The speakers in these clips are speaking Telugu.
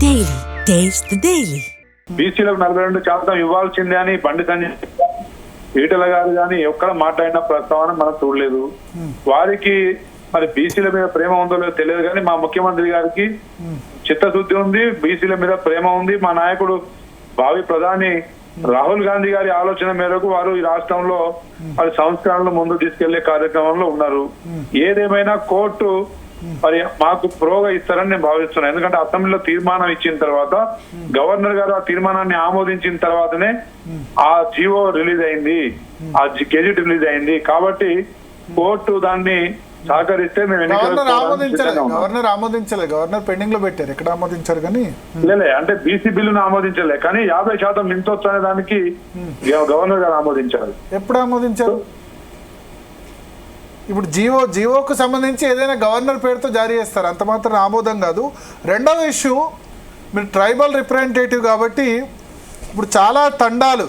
Daily. Taste the Daily. బీసీలకు 42% ఇవ్వాల్సిందే అని బండి సంజయ్ ఈటల గారు కానీ ఎక్కడ మాట్లాడిన ప్రస్తావన మనం చూడలేదు. వారికి మరి బీసీల మీద ప్రేమ ఉందో లేదో తెలియదు కానీ మా ముఖ్యమంత్రి గారికి చిత్తశుద్ధి ఉంది, బీసీల మీద ప్రేమ ఉంది. మా నాయకుడు భావి ప్రధాని రాహుల్ గాంధీ గారి ఆలోచన మేరకు వారు ఈ రాష్ట్రంలో మరి సంస్కరణలు ముందు తీసుకెళ్లే కార్యక్రమంలో ఉన్నారు. ఏదేమైనా కోర్టు మరి మాకు ప్రోగా ఇస్తారని నేను భావిస్తున్నాను. ఎందుకంటే అసెంబ్లీలో తీర్మానం ఇచ్చిన తర్వాత గవర్నర్ గారు ఆ తీర్మానాన్ని ఆమోదించిన తర్వాతనే ఆ జీవో రిలీజ్ అయింది, ఆ గెజిట్ రిలీజ్ అయింది. కాబట్టి కోర్టు దాన్ని సహకరిస్తే మేము గవర్నర్ ఆమోదించలేదు. గవర్నర్ పెండింగ్ లో పెట్టారు, ఎక్కడ ఆమోదించారు కానీ లే అంటే బీసీ బిల్లును ఆమోదించలే, కానీ 50% మించొచ్చు అనే దానికి గవర్నర్ గారు ఆమోదించారు. ఎప్పుడు ఆమోదించారు? ఇప్పుడు జీవోకు సంబంధించి ఏదైనా గవర్నర్ పేరుతో జారీ చేస్తారు, అంత మాత్రం ఆమోదం కాదు. రెండవ ఇష్యూ, మీరు ట్రైబల్ రిప్రజెంటేటివ్ కాబట్టి ఇప్పుడు చాలా తండాలు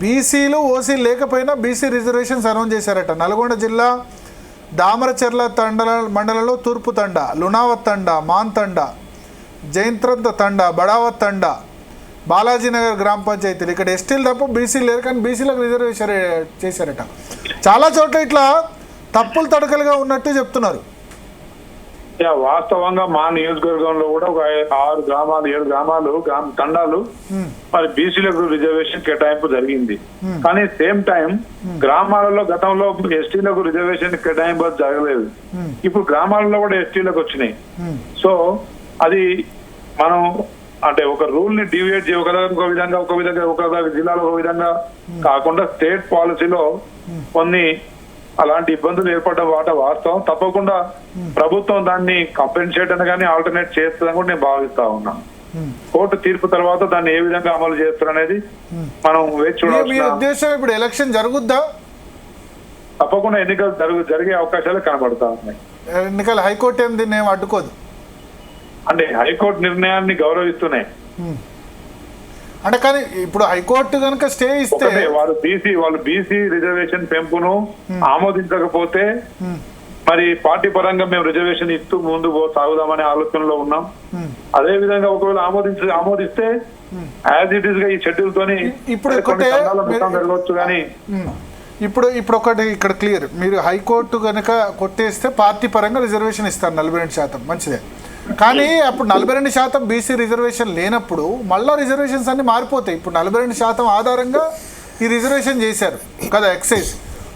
బీసీలు ఓసీలు లేకపోయినా బీసీ రిజర్వేషన్స్ అనౌన్స్ చేశారట. నల్గొండ జిల్లా దామరచెర్ల మండలంలో తూర్పు తండ, లుణావత్ తండ, మాన్ తండ, జైంత్రంత తండ, బడావత్ తండ, బాలాజీనగర్ గ్రామ పంచాయతీలు ఇక్కడ ఎస్టీలు తప్ప బీసీలు లేరు, కానీ బీసీలకు రిజర్వేషన్ చేశారట. చాలా చోట్ల ఇట్లా తప్పులు తడకలుగా ఉన్నట్టు చెప్తున్నారు. వాస్తవంగా మా నియోజకవర్గంలో కూడా ఒక 6 గ్రామాలు 7 గ్రామాలు తండాలు మరి బీసీలకు రిజర్వేషన్ కేటాయింపు జరిగింది. కానీ సేమ్ టైం గ్రామాలలో గతంలో ఎస్టీలకు రిజర్వేషన్ కేటాయింపు జరగలేదు. ఇప్పుడు గ్రామాలలో కూడా ఎస్టీలకు వచ్చినాయి. సో అది మనం అంటే ఒక రూల్ ని డివియేట్ ఒక విధంగా ఒక జిల్లాలో ఒక విధంగా కాకుండా స్టేట్ పాలసీలో కొన్ని అలాంటి ఇబ్బందులు ఏర్పడడం వాస్తవం. తప్పకుండా ప్రభుత్వం దాన్ని కంపెన్సేట్ అని కానీ ఆల్టర్నేట్ చేస్తుందని కూడా నేను భావిస్తా ఉన్నాను. కోర్టు తీర్పు తర్వాత దాన్ని ఏ విధంగా అమలు చేస్తారు అనేది మనం వేచి చూడాలి. ఉద్దేశం ఇప్పుడు ఎలక్షన్ జరుగుద్దా? తప్పకుండా ఎన్నికలు జరిగే అవకాశాలు కనబడతా ఉన్నాయి. ఎన్నికలు హైకోర్టు ఏం దీన్ని ఏం అడ్డుకోదు అంటే హైకోర్టు నిర్ణయాన్ని గౌరవిస్తున్నాయి. అంటే కానీ ఇప్పుడు హైకోర్టు కనుక స్టే ఇస్తే వాళ్ళు బీసీ రిజర్వేషన్ పెంపును ఆమోదించకపోతే మరి పార్టీ పరంగా మేము రిజర్వేషన్ ఇస్తూ ముందుకు సాగుదామనే ఆలోచనలో ఉన్నాం. అదే విధంగా ఒకవేళ ఆమోదిస్తే యాజ్ ఇట్ ఈస్ గా ఈ షెడ్యూల్ తోని జరగవచ్చు. కానీ ఇప్పుడు ఒకటి ఇక్కడ క్లియర్, మీరు హైకోర్టు కనుక కొట్టేస్తే పార్టీ పరంగా రిజర్వేషన్ ఇస్తారు 42%, మంచిదే. కానీ అప్పుడు 42% బీసీ రిజర్వేషన్ లేనప్పుడు మళ్ళీ రిజర్వేషన్స్ అన్ని మారిపోతాయి. ఇప్పుడు 42% ఆధారంగా ఈ రిజర్వేషన్ చేశారు కదా ఎక్సైజ్.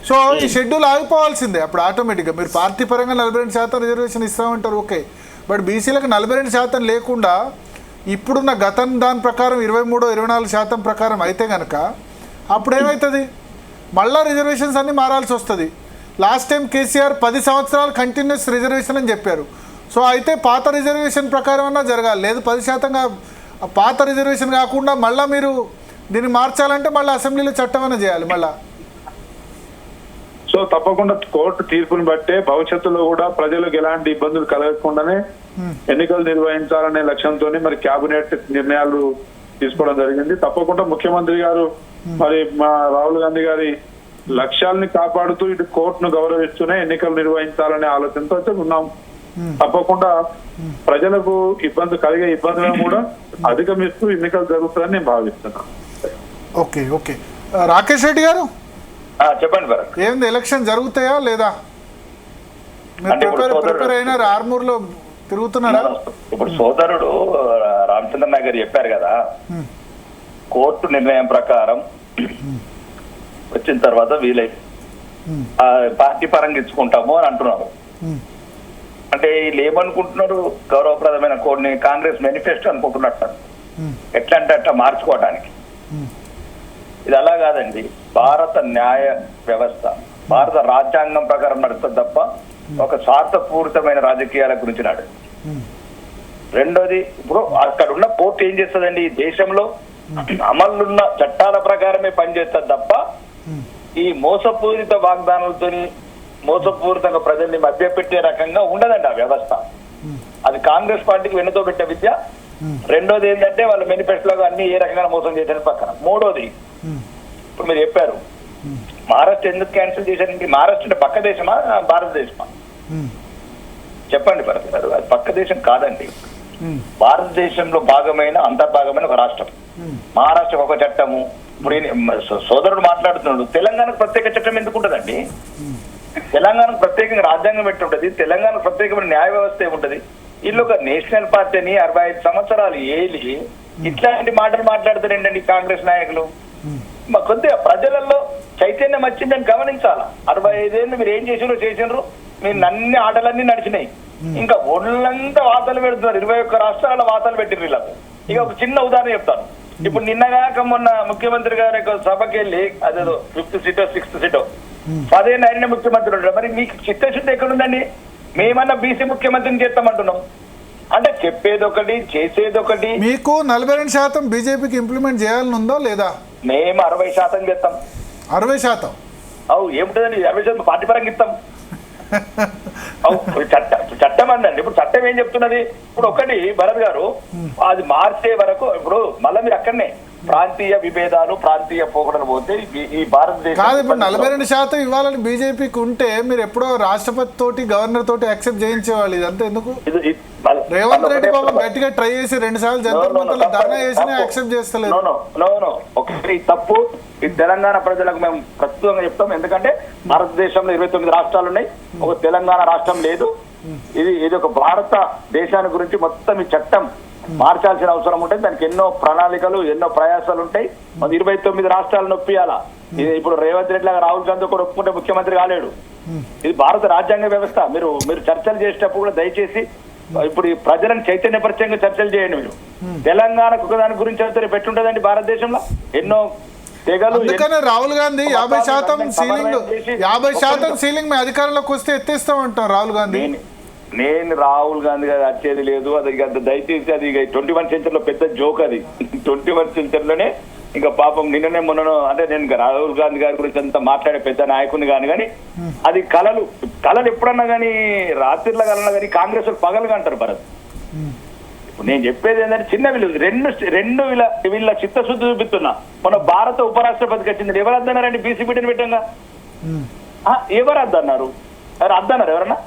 సో ఈ షెడ్యూల్ ఆగిపోవాల్సిందే అప్పుడు ఆటోమేటిక్గా. మీరు పార్టీ పరంగా 42% రిజర్వేషన్ ఇస్తామంటారు, ఓకే. బట్ బీసీలకు 42% లేకుండా ఇప్పుడున్న దాని ప్రకారం 23-24% ప్రకారం అయితే కనుక అప్పుడు ఏమవుతుంది? మళ్ళీ రిజర్వేషన్స్ అన్నీ మారాల్సి వస్తుంది. లాస్ట్ టైం కేసీఆర్ 10 సంవత్సరాలు కంటిన్యూస్ రిజర్వేషన్ అని చెప్పారు. సో అయితే పాత రిజర్వేషన్ ప్రకారం అన్నా జరగాలి, లేదు 10% పాత రిజర్వేషన్ కాకుండా మళ్ళీ మీరు దీన్ని మార్చాలంటే మళ్ళీ అసెంబ్లీలో చట్టం అన్నా చేయాలి మళ్ళా. సో తప్పకుండా కోర్టు తీర్పుని బట్టే భవిష్యత్తులో కూడా ప్రజలకు ఎలాంటి ఇబ్బందులు కలగకుండానే ఎన్నికలు నిర్వహించాలనే లక్ష్యంతో మరి కేబినెట్ నిర్ణయాలు తీసుకోవడం జరిగింది. తప్పకుండా ముఖ్యమంత్రి గారు మరి మా రాహుల్ గాంధీ గారి లక్ష్యాలని కాపాడుతూ ఇటు కోర్టును గౌరవిస్తూనే ఎన్నికలు నిర్వహించాలనే ఆలోచనతో ఉన్నాం. తప్పకుండా ప్రజలకు కలిగే ఇబ్బందులను కూడా అధిగమిస్తూ ఎన్నికలు జరుగుతుందని నేను భావిస్తున్నాను. ఓకే ఓకే రాకేష్ రెడ్డి గారు చెప్పండి. ఏంది, ఎలక్షన్ జరుగుతాయా లేదా? ప్రిపేర్ అయినారు, ఆర్మూర్లో తిరుగుతున్నారా? ఇప్పుడు సోదరుడు రామచంద్ర నాయక్ గారు చెప్పారు కదా, కోర్టు నిర్ణయం ప్రకారం వచ్చిన తర్వాత వీలై పార్టీ పరంగా ఇచ్చుకుంటాము అని అంటున్నారు. అంటే వీళ్ళు ఏమనుకుంటున్నారు, గౌరవప్రదమైన కోడ్ని కాంగ్రెస్ మేనిఫెస్టో అనుకుంటున్నట్టు. ఎట్లా అంటే అట్లా మార్చుకోవడానికి. ఇది అలా కాదండి. భారత న్యాయ వ్యవస్థ భారత రాజ్యాంగం ప్రకారం నడుస్తుంది తప్ప ఒక స్వార్థపూరితమైన రాజకీయాల గురించి నాడు. రెండోది, ఇప్పుడు అక్కడ ఉన్న కోర్టు ఏం చేస్తుందండి, ఈ దేశంలో అమలున్న చట్టాల ప్రకారమే పనిచేస్తుంది తప్ప ఈ మోసపూరిత వాగ్దానాలతోని మోసపూరితంగా ప్రజల్ని మభ్యపెట్టే రకంగా ఉండదండి ఆ వ్యవస్థ. అది కాంగ్రెస్ పార్టీకి వెన్నుతో పెట్టే విద్య. రెండోది ఏంటంటే వాళ్ళ మేనిఫెస్టోలో అన్ని ఏ రకంగా మోసం చేశారు పక్కన. మూడోది, ఇప్పుడు మీరు చెప్పారు మహారాష్ట్ర ఎందుకు క్యాన్సిల్ చేశారండి? మహారాష్ట్ర అంటే పక్క దేశమా భారతదేశమా? చెప్పండి భరత్ గారు. అది పక్క దేశం కాదండి. భారతదేశంలో భాగమైన అంతర్భాగమైన ఒక రాష్ట్రం. మహారాష్ట్రకు ఒక చట్టము. ఇప్పుడు సోదరుడు మాట్లాడుతున్నాడు, తెలంగాణకు ప్రత్యేక చట్టం ఎందుకు ఉంటదండి? తెలంగాణకు ప్రత్యేకంగా రాజ్యాంగం పెట్టి ఉంటది, తెలంగాణకు ప్రత్యేకమైన న్యాయ వ్యవస్థ ఏముంటది? వీళ్ళు ఒక నేషనల్ పార్టీని 65 సంవత్సరాలు ఏలి ఇట్లాంటి మాటలు మాట్లాడుతారేంటండి కాంగ్రెస్ నాయకులు? కొద్దిగా ప్రజలలో చైతన్యం వచ్చిందని గమనించాలా. 65 ఏళ్ళు మీరు ఏం చేసినారు, మీరు అన్ని ఆటలన్నీ నడిచినాయి. ఇంకా ఒళ్ళంతా వార్తలు పెడుతున్నారు. 21 రాష్ట్రాల వార్తలు పెట్టిన వీళ్ళకు. ఇక ఒక చిన్న ఉదాహరణ చెప్తాను. ఇప్పుడు నిన్నగాక మొన్న ముఖ్యమంత్రి గారి సభకి వెళ్ళి అదేదో 5th సీటో 6th సీటో 15 ఆయన ముఖ్యమంత్రి ఉంటారు. మరి మీకు చిత్తశుద్ధి ఎక్కడుందండి? మేమన్నా బీసీ ముఖ్యమంత్రిని చేస్తామంటున్నాం అంటే చెప్పేది ఒకటి చేసేది ఒకటి. మీకు 42% బీజేపీకి ఇంప్లిమెంట్ చేయాలని ఉందో లేదా? మేము 60% చేస్తాం. 60%? అవు ఏముంటుందండి? 60% పార్టీ పరంగా ఇస్తాం. చట్టం అందండి. ఇప్పుడు చట్టం ఏం చెప్తున్నది? ఇప్పుడు ఒకటి భరత్ గారు, అది మార్చే వరకు ఇప్పుడు మళ్ళీ మీరు అక్కడనే ప్రాంతీయ విభేదాలు, ప్రాంతీయ పోకడలు పోతే ఈ భారతదేశం కాదు. ఇప్పుడు 42% ఇవ్వాలని బీజేపీకి ఉంటే మీరు ఎప్పుడో రాష్ట్రపతి తోటి గవర్నర్ తోటి యాక్సెప్ట్ చేయించేవాళ్ళు. ఇదంతా ఎందుకు? రేవంత్ రెడ్డి బాబు గట్టిగా ట్రై చేసి 2 సార్లు జంతర్ మంతర్లో ధర్నా చేసినా యాక్సెప్ట్ చేస్తలేదు. ఒకటి తప్పు. ఈ తెలంగాణ ప్రజలకు మేము ప్రస్తుతంగా చెప్తాం. ఎందుకంటే భారతదేశంలో 29 రాష్ట్రాలు ఉన్నాయి, ఒక తెలంగాణ రాష్ట్రం లేదు. ఇది ఒక భారత దేశాన్ని గురించి మొత్తం ఈ చట్టం మార్చాల్సిన అవసరం ఉంటుంది. దానికి ఎన్నో ప్రణాళికలు, ఎన్నో ప్రయాసాలు ఉంటాయి. 29 రాష్ట్రాలను ఒప్పియాలా. ఇప్పుడు రేవంత్ రెడ్డి లాగా రాహుల్ గాంధీ కూడా ఒప్పుకుంటే ముఖ్యమంత్రి కాలేడు. ఇది భారత రాజ్యాంగ వ్యవస్థ. మీరు చర్చలు చేసేటప్పుడు కూడా దయచేసి ఇప్పుడు ఈ ప్రజలను చైతన్యపరిచయంగా చర్చలు చేయండి. మీరు తెలంగాణకు ఒకదాని గురించి అయితే పెట్టుంటదండి భారతదేశంలో ఎన్నో తెగలు. అందుకనే రాహుల్ గాంధీ 50% సీలింగ్ 50% సీలింగ్ మీ అధికారంలోకి వస్తే ఎత్తేస్తామంటాం రాహుల్ గాంధీ. నేను రాహుల్ గాంధీ గారు వచ్చేది లేదు. అది దయచేసి అది 21 సెంచరీలో పెద్ద జోక్. అది 21 సెంచరీలోనే ఇంకా పాపం నిన్ననే మొన్న అంటే నేను రాహుల్ గాంధీ గారి గురించి అంతా మాట్లాడే పెద్ద నాయకుని కానీ అది కళలు ఎప్పుడన్నా కానీ రాత్రిలో కలన్నా కానీ కాంగ్రెస్ పగలుగా అంటారు భరత్. నేను చెప్పేది ఏంటంటే చిన్న రెండు వీళ్ళ చిత్తశుద్ధి చూపిస్తున్నా. మన భారత ఉపరాష్ట్రపతికి వచ్చింది ఎవరు అద్దన్నారండి? బీసీ బిడ్డను పెట్టంగా ఎవరు అద్దన్నారు? అద్దన్నారు ఎవరన్నా?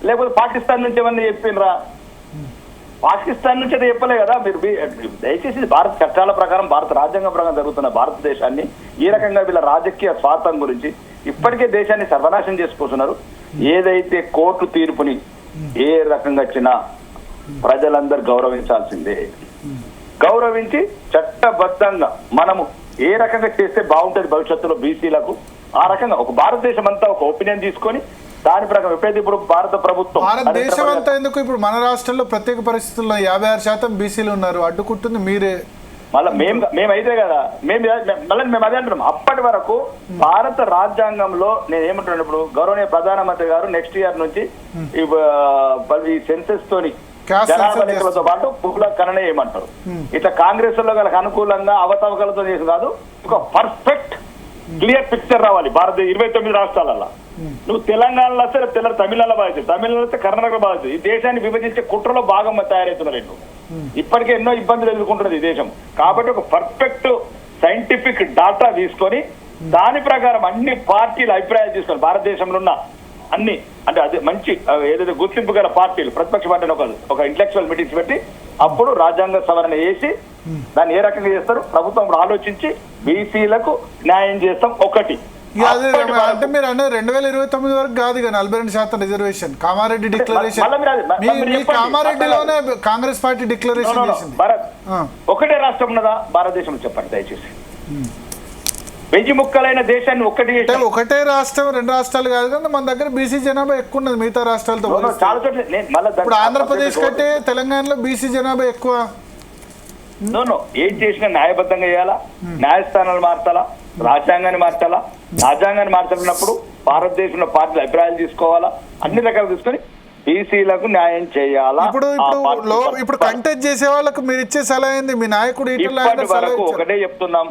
లేకపోతే పాకిస్తాన్ నుంచి ఏమన్నా చెప్పినరా? పాకిస్తాన్ నుంచి అయితే చెప్పలే కదా. మీరు దయచేసి భారత చట్టాల ప్రకారం, భారత రాజ్యాంగం ప్రకారం జరుగుతున్న భారతదేశాన్ని ఈ రకంగా వీళ్ళ రాజకీయ స్వార్థం గురించి ఇప్పటికే దేశాన్ని సర్వనాశనం చేసుకుంటున్నారు. ఏదైతే కోర్టు తీర్పుని ఏ రకంగా వచ్చినా ప్రజలందరూ గౌరవించాల్సిందే. గౌరవించి చట్టబద్ధంగా మనము ఏ రకంగా చేస్తే బాగుంటుంది భవిష్యత్తులో బీసీలకు, ఆ రకంగా ఒక భారతదేశం అంతా ఒక ఒపీనియన్ తీసుకొని దాని ప్రకారం ఎప్పుడైతే ఇప్పుడు భారత ప్రభుత్వం భారతదేశం అంతా ఎందుకు ఇప్పుడు మన రాష్ట్రంలో ప్రత్యేక పరిస్థితుల్లో 56% బీసీలు ఉన్నారు, అడ్డుకుంటుంది మీరే. మళ్ళీ మేమైతే కదా మళ్ళీ మేము అదే అంటున్నాం. అప్పటి వరకు భారత రాజ్యాంగంలో నేను ఏమంటున్నాను, ఇప్పుడు గౌరవనీయ ప్రధానమంత్రి గారు నెక్స్ట్ ఇయర్ నుంచి ఈ సెన్సెస్ తోని జనాభా లెక్కలతో పాటు పువ్వుల కననే ఏమంటారు. ఇట్లా కాంగ్రెస్ లో గల అనుకూలంగా అవతవకలతో చేసి కాదు, ఒక పర్ఫెక్ట్ క్లియర్ పిక్చర్ రావాలి భారత 29 రాష్ట్రాలలో. నువ్వు తెలంగాణలో వస్తే తమిళనాడులో బాధించు, తమిళనాడు వస్తే కర్ణాటక బాధించు. ఈ దేశాన్ని విభజించే కుట్రలో భాగం తయారవుతున్నారు. ఇప్పటికే ఎన్నో ఇబ్బందులు ఎదుర్కొంటున్నది ఈ దేశం. కాబట్టి ఒక పర్ఫెక్ట్ సైంటిఫిక్ డాటా తీసుకొని దాని ప్రకారం అన్ని పార్టీల అభిప్రాయాలు తీసుకొని భారతదేశంలో ఉన్న అన్ని అంటే అదే మంచి ఏదైతే గుర్తింపు గల పార్టీలు ప్రతిపక్ష పార్టీని ఒక ఇంటలెక్చువల్ మీటింగ్స్ పెట్టి అప్పుడు రాజ్యాంగ సవరణ చేసి దాన్ని ఏ రకంగా చేస్తారు ప్రభుత్వం ఆలోచించి బీసీలకు న్యాయం చేస్తాం. ఒకటి అంటే మీరు అన్నది 2029 వరకు కాదు ఇక 42% రిజర్వేషన్ కామారెడ్డి డిక్లరేషన్ కామారెడ్డిలోనే కాంగ్రెస్ పార్టీ డిక్లరేషన్ చేసింది. ఒకటే రాష్ట్రం ఉన్నదా భారతదేశంలో చెప్పండి దయచేసి. వెయ్యి ముక్కలైన దేశాన్ని ఒకటే రాష్ట్రం 2 రాష్ట్రాలు కాదు కానీ మన దగ్గర బీసీ జనాభా ఎక్కువ ఉన్నది మిగతా రాష్ట్రాలతో. ఇప్పుడు ఆంధ్రప్రదేశ్ కంటే తెలంగాణలో బీసీ జనాభా ఎక్కువ. ఏం చేసినా న్యాయబద్ధంగా చేయాలా, న్యాయస్థానాలు మార్చాలా, రాజ్యాంగాన్ని మార్చాలా. రాజ్యాంగాన్ని మార్చాలన్నప్పుడు భారతదేశంలో పార్టీల అభిప్రాయాలు తీసుకోవాలా, అన్ని రకాలు తీసుకొని బీసీలకు న్యాయం చేయాలా. ఇప్పుడు కంటెస్ట్ చేసే వాళ్ళకు మీరు ఇచ్చే సలహా ఏంది? మీ నాయకుడు ఇప్పటి వరకు ఒకటే చెప్తున్నాం,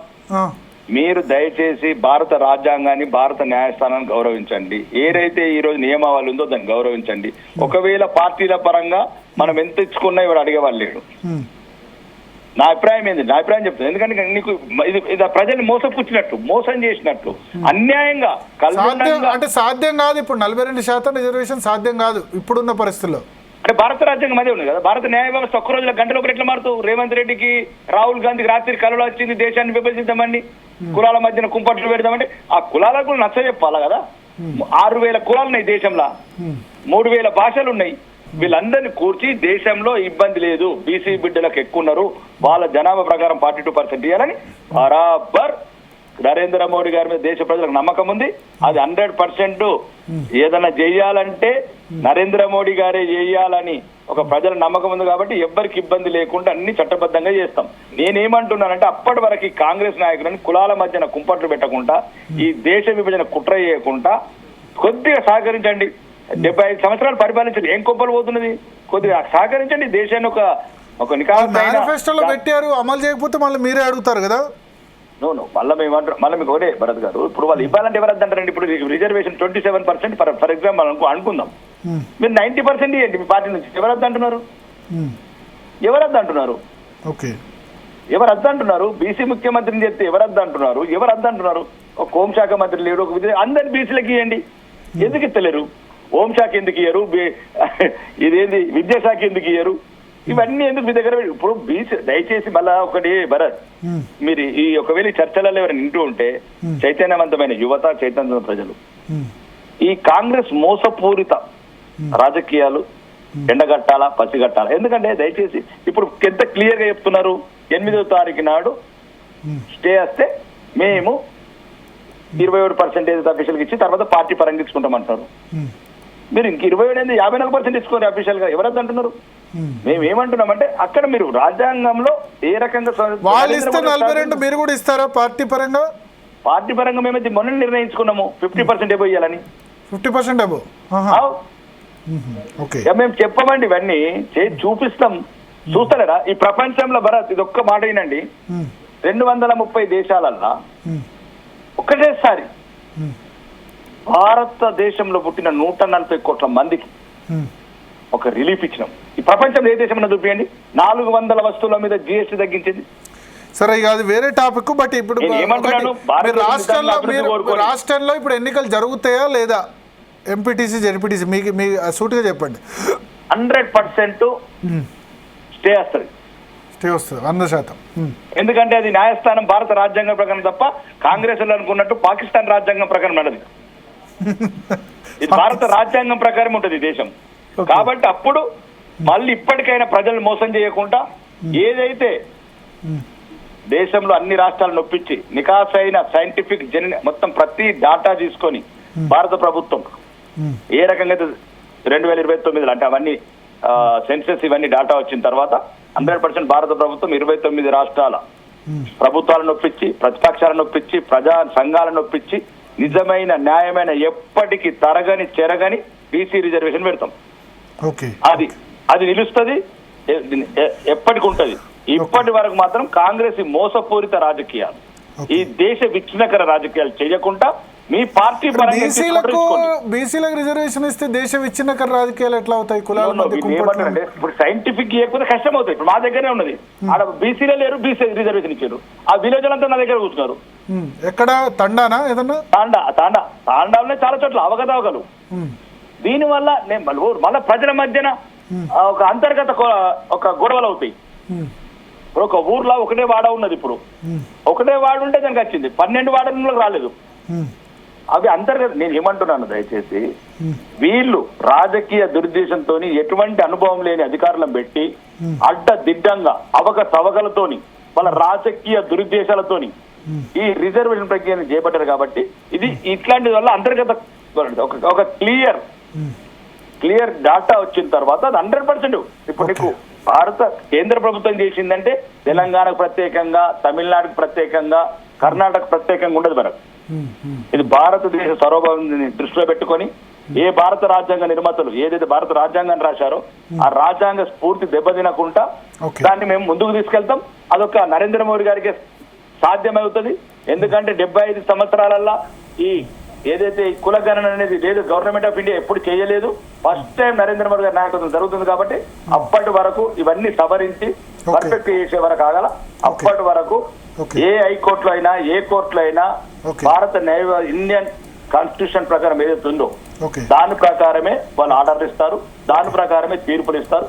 మీరు దయచేసి భారత రాజ్యాంగాన్ని భారత న్యాయస్థానాన్ని గౌరవించండి. ఏదైతే ఈ రోజు నియమావళి ఉందో దాన్ని గౌరవించండి. ఒకవేళ పార్టీల పరంగా మనం ఎంత ఇచ్చుకున్నా ఇవాడు అడిగేవాళ్ళు లేడు. నా అభిప్రాయం ఏంది? నా అభిప్రాయం చెప్తాను. ఎందుకంటే నీకు ఇది ప్రజల్ని మోసపుచ్చినట్టు, మోసం చేసినట్టు, అన్యాయంగా అంటే సాధ్యం కాదు. ఇప్పుడు 42% రిజర్వేషన్ సాధ్యం కాదు ఇప్పుడున్న పరిస్థితుల్లో. అంటే భారత రాజ్యాంగం అదే ఉంది కదా. భారత న్యాయ వ్యవస్థ ఒక్క రోజుల గంట లోపల ఎట్లా మారుతూ రేవంత్ రెడ్డికి రాహుల్ గాంధీకి రాత్రి కలలో వచ్చింది దేశాన్ని విభజిద్దామండి, కులాల మధ్యన కుంపట్లు పెడదామంటే ఆ కులాలకు నచ్చ చెప్పాలా కదా. 6,000 కులాలు ఉన్నాయి దేశంలో, 3,000 భాషలు ఉన్నాయి. వీళ్ళందరినీ కూర్చి దేశంలో ఇబ్బంది లేదు, బీసీ బిడ్డలకు ఎక్కువ ఉన్నారు, వాళ్ళ జనాభా ప్రకారం 42% ఇవ్వాలని బరాబర్ నరేంద్ర మోడీ గారి మీద దేశ ప్రజలకు నమ్మకం ఉంది. అది 100% ఏదైనా చేయాలంటే నరేంద్ర మోడీ గారే చేయాలని ఒక ప్రజల నమ్మకం ఉంది. కాబట్టి ఎవ్వరికి ఇబ్బంది లేకుండా అన్ని చట్టబద్ధంగా చేస్తాం. నేనేమంటున్నానంటే అప్పటి వరకు కాంగ్రెస్ నాయకులని కులాల మధ్యన కుంపట్లు పెట్టకుండా, ఈ దేశ విభజన కుట్ర చేయకుండా కొద్దిగా సహకరించండి. 75 సంవత్సరాలు పరిపాలించండి, ఏం కుంపలు పోతున్నది, కొద్దిగా సహకరించండి. దేశాన్ని ఒక మేనిఫెస్టోలో పెట్టారు, అమలు చేయకపోతే మళ్ళీ మీరే అడుగుతారు కదా. మళ్ళీ మీకు ఒకటే భరత్ గారు, ఇప్పుడు వాళ్ళు ఇవ్వాలంటే ఎవరు అద్దంటారండి. ఇప్పుడు రిజర్వేషన్ 27% ఫర్ ఎగ్జాంపుల్ అనుకుందాం, మీరు 90% ఇవ్వండి మీ పార్టీ నుంచి. ఎవరు అద్దంటున్నారు? ఎవరు అద్దంటున్నారు? ఎవరు అద్దంటున్నారు? బీసీ ముఖ్యమంత్రిని చెప్తే ఎవరు అద్దంటున్నారు? ఎవరు అద్దంటున్నారు? ఒక హోంశాఖ మంత్రి లేడు, ఒక అందరిని బీసీలకు ఇవ్వండి. ఎందుకు ఇస్తలేరు? హోంశాఖ ఎందుకు ఇయ్యరు? ఇదేంది విద్యాశాఖ ఎందుకు ఇయ్యరు? ఇవన్నీ ఎందుకు మీ దగ్గర? ఇప్పుడు బీసీ దయచేసి మళ్ళా ఒకటి భరత్, మీరు ఈ ఒకవేళ చర్చలలో ఎవరైనా వింటూ ఉంటే చైతన్యవంతమైన యువత, చైతన్యవంతమైన ప్రజలు ఈ కాంగ్రెస్ మోసపూరిత రాజకీయాలు ఎండగట్టాలా, పసిగట్టాలా. ఎందుకంటే దయచేసి ఇప్పుడు ఎంత క్లియర్ గా చెప్తున్నారు, 8వ తారీఖు నాడు స్టే వస్తే మేము 27% అఫీషియల్గా ఇచ్చి తర్వాత పార్టీ పరంగా ఇచ్చుకుంటామంటారు. మీరు ఇంక 27 54% ఇచ్చుకోండి అఫీషియల్ గా. ఎవరద్దు అంటున్నారు? మేము ఏమంటున్నామంటే అక్కడ మీరు రాజ్యాంగంలో ఏ రకంగా వాళ్ళు ఇస్తే 42 మీరు కూడా ఇస్తారా పార్టీ పరంగా? పార్టీ పరంగా మేమైతే మొన్న నిర్ణయించుకున్నాము 50% ఎబో ఇవ్వాలని. 50% ఎబో మేము చెప్పమండి, ఇవన్నీ చేసి చూపిస్తాం. చూస్తలేరా ఈ ప్రపంచంలో భరత్? ఇది ఒక్క మాట అయినండి, 230 దేశాలల్లా ఒకటేసారి భారతదేశంలో పుట్టిన 140 కోట్ల మందికి ఒక రిలీఫ్ ఇచ్చినాం. ఈ ప్రపంచంలో ఏ దేశం చూపించండి 400 వస్తువుల మీద GST తగ్గించింది. సరే, ఇక అది వేరే టాపిక్. బట్ ఇప్పుడు రాష్ట్రంలో ఇప్పుడు ఎన్నికలు జరుగుతాయా లేదా? ఎంపీటీసీ, జెడ్పీటీసీ మీ సూటిగా చెప్పండి. 100% స్టే వస్తుంది. స్టే వస్తుంది 100%. ఎందుకంటే అది న్యాయస్థానం భారత రాజ్యాంగం ప్రకారం తప్ప కాంగ్రెస్ అనుకున్నట్టు పాకిస్తాన్ రాజ్యాంగం ప్రకారం నడదు. ఇది భారత రాజ్యాంగం ప్రకారం ఉంటుంది దేశం. కాబట్టి అప్పుడు మళ్ళీ ఇప్పటికైనా ప్రజలు మోసం చేయకుండా ఏదైతే దేశంలో అన్ని రాష్ట్రాలను నొప్పించి నికాసైన సైంటిఫిక్ మొత్తం ప్రతి డాటా తీసుకొని భారత ప్రభుత్వం ఏ రకంగా 2029 అంటే అవన్నీ సెన్సెస్ ఇవన్నీ డాటా వచ్చిన తర్వాత 100% భారత ప్రభుత్వం 29 రాష్ట్రాల ప్రభుత్వాలను నొప్పించి, ప్రతిపక్షాలను నొప్పించి, ప్రజా సంఘాలను నొప్పించి నిజమైన న్యాయమైన ఎప్పటికీ తరగని చెరగని బీసీ రిజర్వేషన్ పెడతాం. అది నిలుస్తుంది, ఎప్పటికి ఉంటది. ఇప్పటి వరకు మాత్రం కాంగ్రెస్ మోసపూరిత రాజకీయాలు, ఈ దేశ విచ్ఛిన్నకర రాజకీయాలు చేయకుండా మీ పార్టీ బీసీలకు రిజర్వేషన్ ఇస్తే దేశ విచ్ఛిన్నకర రాజకీయాలు ఎట్లా అవుతాయి? ఏమంటారంటే ఇప్పుడు సైంటిఫిక్ ఇవ్వకపోతే కష్టం అవుతాయి. ఇప్పుడు మా దగ్గరే ఉన్నది, ఆడ బీసీలే లేరు, బీసీ రిజర్వేషన్ ఇచ్చారు. ఆ విలేజ్ అంతా నా దగ్గర కూర్చున్నారు. ఎక్కడ? తండానా? ఏదన్నా తాండాలోనే చాలా చోట్ల అవకతవకలు. దీనివల్ల మళ్ళా ప్రజల మధ్యన ఒక అంతర్గత ఒక గొడవలు అవుతాయి. ఇప్పుడు ఒక ఊర్లో ఒకటే వాడ ఉన్నది, ఇప్పుడు ఒకటే వాడ ఉంటే దానికి వచ్చింది, 12 వాడలకు రాలేదు. అవి అంతర్గత. నేను ఏమంటున్నాను, దయచేసి వీళ్ళు రాజకీయ దురుద్దేశంతో ఎటువంటి అనుభవం లేని అధికారులను పెట్టి అడ్డదిడ్డంగా అవకతవకలతోని వాళ్ళ రాజకీయ దురుద్దేశాలతోని ఈ రిజర్వేషన్ ప్రక్రియను చేపట్టారు. కాబట్టి ఇది ఇట్లాంటి వల్ల అంతర్గత ఒక క్లియర్ డాటా వచ్చిన తర్వాత అది 100%. ఇప్పుడు నీకు భారత కేంద్ర ప్రభుత్వం చేసిందంటే తెలంగాణకు ప్రత్యేకంగా, తమిళనాడుకు ప్రత్యేకంగా, కర్ణాటక ప్రత్యేకంగా ఉండదు మనకు. ఇది భారతదేశ సర్వభౌమాన్ని దృష్టిలో పెట్టుకొని ఏ భారత రాజ్యాంగ నిర్మాతలు ఏదైతే భారత రాజ్యాంగాన్ని రాశారో ఆ రాజ్యాంగ స్ఫూర్తి దెబ్బతినకుండా దాన్ని మేము ముందుకు తీసుకెళ్తాం. అదొక నరేంద్ర మోడీ గారికి సాధ్యమవుతుంది. ఎందుకంటే 75 సంవత్సరాలల్లా ఈ ఏదైతే కులగణన అనేది లేదు, గవర్నమెంట్ ఆఫ్ ఇండియా ఎప్పుడు చేయలేదు. ఫస్ట్ టైం నరేంద్ర మోడీ గారి నాయకత్వం జరుగుతుంది. కాబట్టి అప్పటి వరకు ఇవన్నీ సవరించి పర్ఫెక్ట్ చేసే వరకు ఆగాల. అప్పటి వరకు ఏ హైకోర్టులో అయినా, ఏ కోర్టులో అయినా భారత ఇండియన్ కాన్స్టిట్యూషన్ ప్రకారం ఏదైతే ఉందో ఓకే. దాని ప్రకారమే వాళ్ళు ఆర్డర్లు ఇస్తారు, దాని ప్రకారమే తీర్పులు ఇస్తారు.